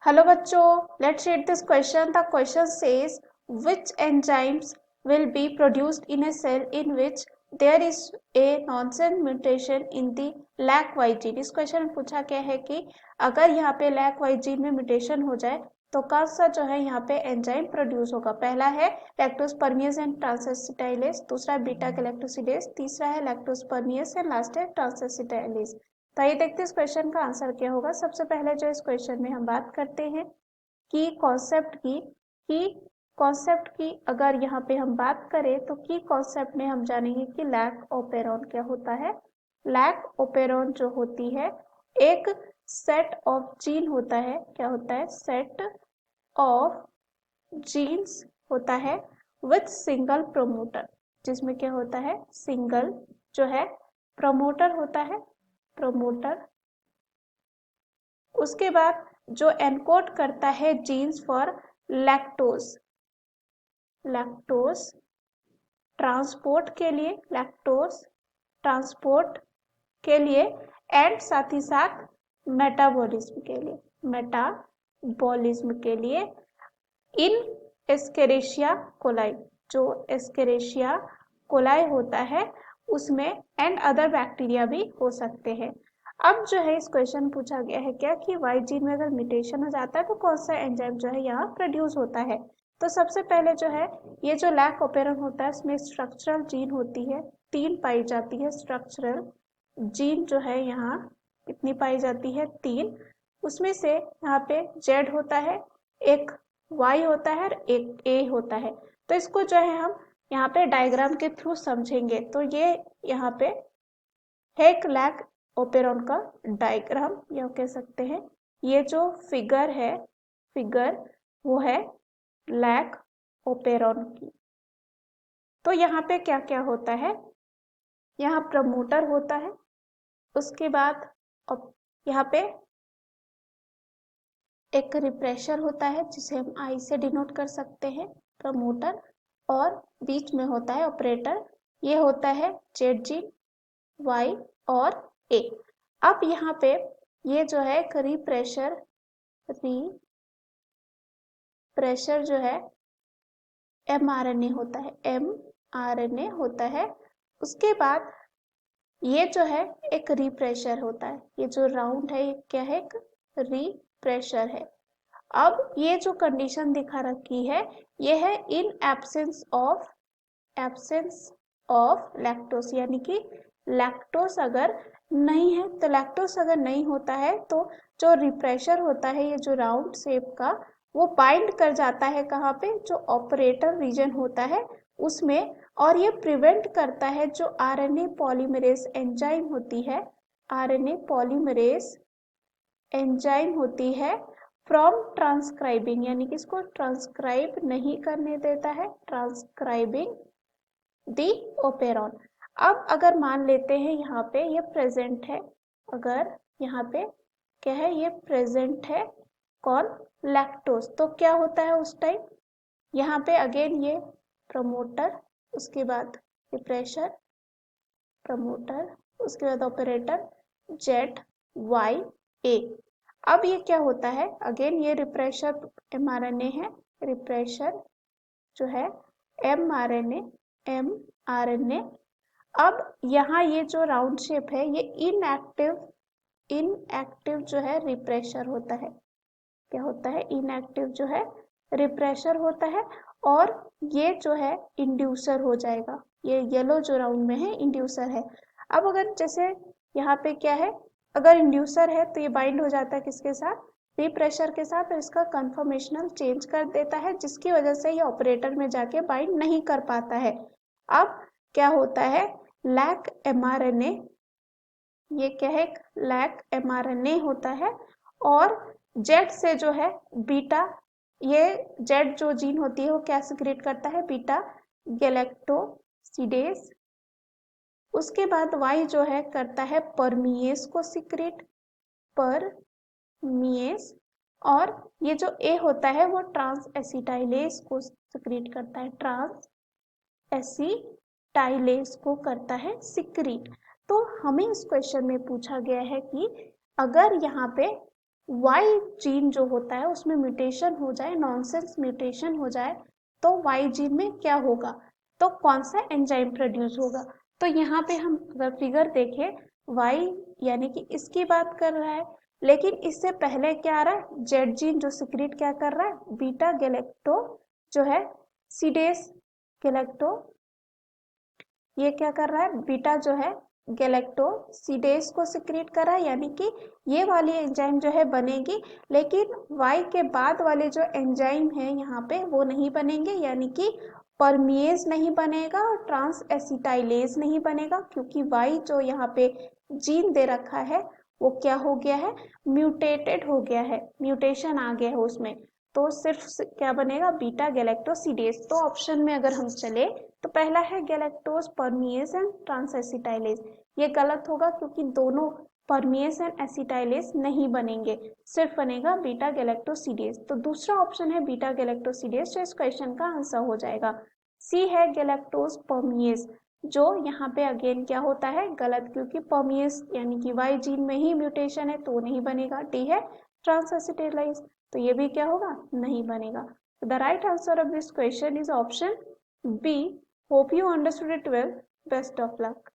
Hello bachcho, let's read this question. The question says which enzymes will be produced in a cell in which there is a nonsense mutation in the LAC-Y gene. इस question में पूछा गया है कि अगर यहाँ पे LAC-Y gene में म्यूटेशन हो जाए तो कौन सा जो है यहाँ पे एंजाइम प्रोड्यूस होगा। पहला है लैक्टोज परमियस एंड ट्रांसएसिटाइलेज, दूसरा है बीटा गैलेक्टोसिडेज, तीसरा है लैक्टोज परमियस एंड लास्ट है ट्रांसएसिटाइलेज। तो आइए देखते हैं इस क्वेश्चन का आंसर क्या होगा। सबसे पहले जो इस क्वेश्चन में हम बात करते हैं की कॉन्सेप्ट की अगर यहाँ पे हम बात करें तो की कॉन्सेप्ट में हम जानेंगे कि लैक ओपेरॉन क्या होता है। लैक ओपेरॉन जो होती है एक सेट ऑफ जीन होता है। क्या होता है? सेट ऑफ जीन्स होता है विथ सिंगल प्रोमोटर, जिसमें क्या होता है? सिंगल जो है प्रोमोटर होता है, प्रोमोटर। उसके बाद जो एनकोड करता है genes for lactose, lactose transport के लिए, लैक्टोज ट्रांसपोर्ट के लिए एंड साथ ही साथ मेटाबॉलिज्म के लिए, मेटाबॉलिज्म के लिए इन एस्केरेशिया कोलाई, जो एस्केरेशिया कोलाई होता है उसमें एंड अदर बैक्टीरिया भी हो सकते हैं। अब जो है इस क्वेश्चन पूछा गया है क्या कि वाई जीन में अगर म्यूटेशन हो जाता है तो कौन सा एंजाइम जो है यहाँ प्रोड्यूस होता है। तो सबसे पहले जो है ये जो लैक ओपेरन होता है इसमें स्ट्रक्चरल जीन होती है, 3 पाई जाती है स्ट्रक्चरल जीन जो है यहाँ कितनी पाई जाती है? 3। उसमें से यहाँ पे जेड होता है, एक वाई होता है और एक ए होता है। तो इसको जो है हम यहाँ पे डायग्राम के थ्रू समझेंगे। तो ये यहाँ पे है एक लैक ओपेरॉन का डायग्राम, या कह सकते हैं ये जो फिगर है, फिगर वो है लैक ओपेरॉन की। तो यहाँ पे क्या क्या होता है? यहाँ प्रमोटर होता है, उसके बाद यहाँ पे एक रिप्रेशर होता है जिसे हम आई से डिनोट कर सकते हैं, प्रमोटर, और बीच में होता है ऑपरेटर, ये होता है जेड जीन, वाई और ए। अब यहाँ पे ये जो है एक रिप्रेशर जो है mRNA होता है, mRNA होता है। उसके बाद ये जो है एक रिप्रेशर होता है, ये जो राउंड है ये क्या है? एक रिप्रेशर है। अब ये जो कंडीशन दिखा रखी है ये है इन एब्सेंस ऑफ लैक्टोस, यानी कि लैक्टोस अगर नहीं है, तो लैक्टोस अगर नहीं होता है तो जो रिप्रेशर होता है ये जो राउंड शेप का वो बाइंड कर जाता है कहाँ पे? जो ऑपरेटर रीजन होता है उसमें, और ये प्रिवेंट करता है जो आरएनए पॉलीमरेज एंजाइम होती है, आरएनए पॉलीमरेज एंजाइम होती है फ्रॉम ट्रांसक्राइबिंग, यानी कि इसको ट्रांसक्राइब नहीं करने देता है, ट्रांसक्राइबिंग दी ओपेरॉन। अब अगर मान लेते हैं यहाँ पे ये प्रेजेंट है, अगर यहाँ पे क्या है? ये प्रेजेंट है कौन? लैक्टोज। तो क्या होता है उस टाइम? यहाँ पे अगेन ये प्रमोटर, उसके बाद रिप्रेशर, प्रमोटर, उसके बाद ऑपरेटर जेड वाई ए। अब ये क्या होता है? अगेन ये रिप्रेशर mRNA है, रिप्रेशर जो है mRNA, अब यहाँ ये जो राउंड शेप है ये इनएक्टिव जो है रिप्रेशर होता है। क्या होता है? इनएक्टिव जो है रिप्रेशर होता है, और ये जो है इंड्यूसर हो जाएगा, ये येलो जो राउंड में है इंड्यूसर है। अब अगर जैसे यहाँ पे क्या है, अगर इंड्यूसर है तो ये बाइंड हो जाता है किसके साथ? रिप्रेशर के साथ, और इसका कन्फर्मेशनल चेंज कर देता है जिसकी वजह से ये ऑपरेटर में जाके बाइंड नहीं कर पाता है। अब क्या होता है? लैक mRNA, ये क्या है? लैक mRNA होता है, और जेड से जो है बीटा, ये जेड जो जीन होती है वो क्या सिक्रेट करता है? Beta galactosidase. उसके बाद वाई जो है करता है परमीएस को सिक्रेट, परमीएस, और ये जो ए होता है वो ट्रांस एसिटाइलेज को सिक्रेट करता है, ट्रांस एसिटाइलेज को करता है सिक्रीट। तो हमें इस क्वेश्चन में पूछा गया है कि अगर यहाँ पे वाई जीन जो होता है उसमें म्यूटेशन हो जाए, नॉनसेंस म्यूटेशन हो जाए, तो वाई जीन में क्या होगा, तो कौन सा एंजाइम प्रोड्यूस होगा। तो यहाँ पे हम अगर फिगर देखें, वाई यानी कि इसकी बात कर रहा है, लेकिन इससे पहले क्या आ रहा है, जेड जीन जो सिक्रीट क्या कर रहा है, बीटा गैलेक्टो जो है सीडेस गैलेक्टो, ये क्या कर रहा है, बीटा जो है गैलेक्टोसिडेस को सिक्रीट कर रहा है, यानी कि ये वाली एंजाइम जो है बनेगी, लेकिन वाई के बाद वाले जो एंजाइम है यहाँ पे वो नहीं बनेंगे, यानी कि परमिएज नहीं बनेगा और ट्रांस एसिटाइलेज नहीं बनेगा, क्योंकि वाई जो यहाँ पे जीन दे रखा है वो क्या हो गया है, म्यूटेटेड हो गया है, म्यूटेशन आ गया है उसमें। तो सिर्फ क्या बनेगा, बीटा गैलेक्टोसिडेस। तो ऑप्शन में अगर हम चले तो पहला है गैलेक्टोज परमिएज एंड ट्रांसएसिटाइलेज, ये गलत होगा क्योंकि दोनों परमिएज एंड एसिटाइलेज नहीं बनेंगे, सिर्फ बनेगा बीटा गैलेक्टोसिडेज। तो दूसरा ऑप्शन है बीटा गैलेक्टोसिडेज, जो इस क्वेश्चन का आंसर हो जाएगा। सी है गैलेक्टोज परमिएज, जो यहाँ पे अगेन क्या होता है, गलत, क्योंकि परमिएज यानी कि वाई जीन में ही म्यूटेशन है तो नहीं बनेगा। डी है ट्रांसएसिटाइलेज, तो ये भी क्या होगा, नहीं बनेगा। The right answer of this question is option B. Hope you understood it well. Best of luck.